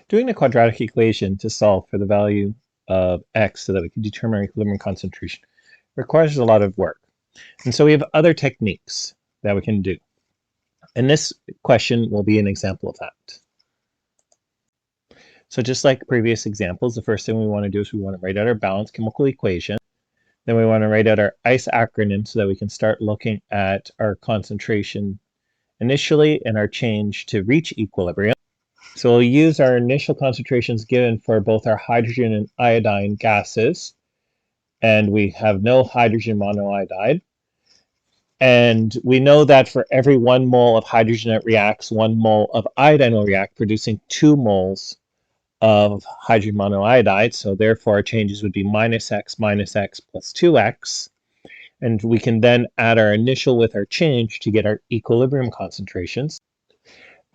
Doing a quadratic equation to solve for the value of x so that we can determine our equilibrium concentration requires a lot of work. And so we have other techniques that we can do. And this question will be an example of that. So just like previous examples, the first thing we want to do is we want to write out our balanced chemical equation. Then we want to write out our ICE acronym so that we can start looking at our concentration initially and our change to reach equilibrium. So we'll use our initial concentrations given for both our hydrogen and iodine gases, and we have no hydrogen monoiodide. And we know that for every 1 mole of hydrogen that reacts, 1 mole of iodine will react, producing 2 moles of hydrogen monoiodide. So therefore our changes would be minus x plus 2x. And we can then add our initial with our change to get our equilibrium concentrations.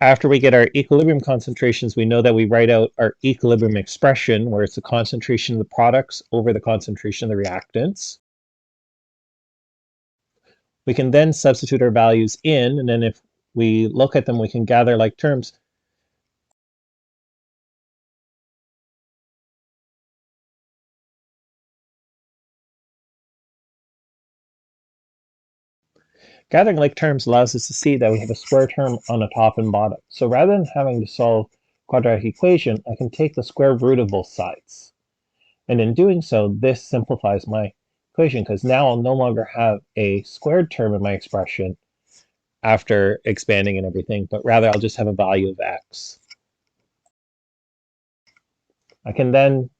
After we get our equilibrium concentrations, we know that we write out our equilibrium expression, where it's the concentration of the products over the concentration of the reactants. We can then substitute our values in, and then if we look at them, we can gather like terms. Gathering like terms allows us to see that we have a square term on the top and bottom. So rather than having to solve a quadratic equation, I can take the square root of both sides. And in doing so, this simplifies my equation because now I'll no longer have a squared term in my expression after expanding and everything, but rather I'll just have a value of x. I can then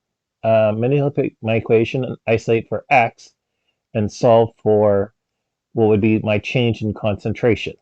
manipulate my equation and isolate for x and solve for what would be my change in concentration.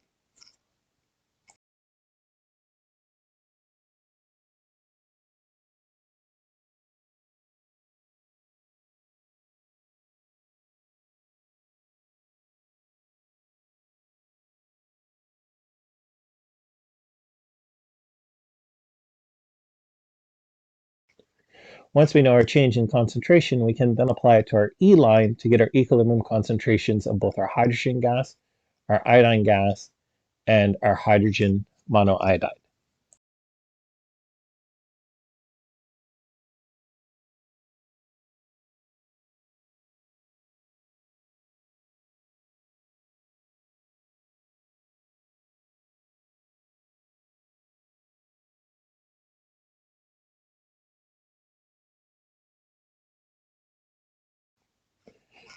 Once we know our change in concentration, we can then apply it to our E line to get our equilibrium concentrations of both our hydrogen gas, our iodine gas, and our hydrogen monoiodide.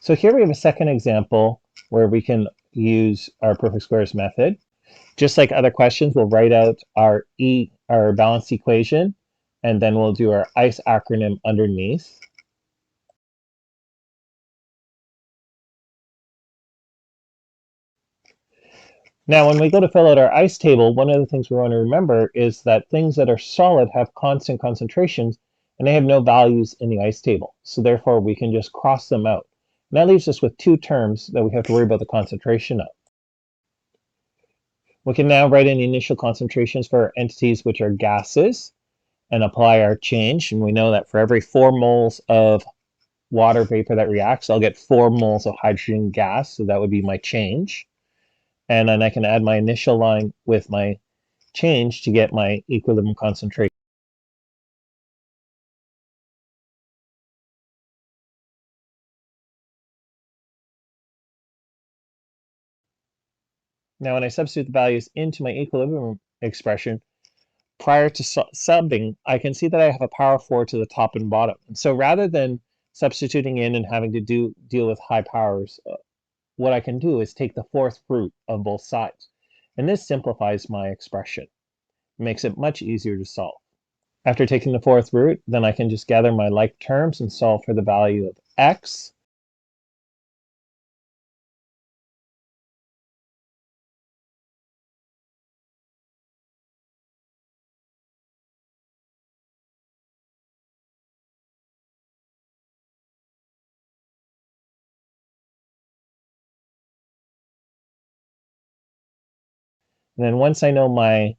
So here we have a second example where we can use our perfect squares method. Just like other questions, we'll write out our balanced equation, and then we'll do our ICE acronym underneath. Now, when we go to fill out our ICE table, one of the things we want to remember is that things that are solid have constant concentrations, and they have no values in the ICE table. So therefore, we can just cross them out. And that leaves us with 2 terms that we have to worry about the concentration of. We can now write in the initial concentrations for our entities which are gases and apply our change. And we know that for every 4 moles of water vapor that reacts, I'll get 4 moles of hydrogen gas. So that would be my change. And then I can add my initial line with my change to get my equilibrium concentration. Now when I substitute the values into my equilibrium expression, prior to subbing, I can see that I have a power 4 to the top and bottom. And so rather than substituting in and having to deal with high powers, what I can do is take the 4th root of both sides. And this simplifies my expression. It makes it much easier to solve. After taking the 4th root, then I can just gather my like terms and solve for the value of x. And then once I know my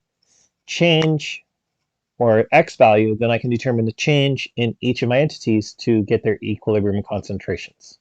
change or x value, then I can determine the change in each of my entities to get their equilibrium concentrations.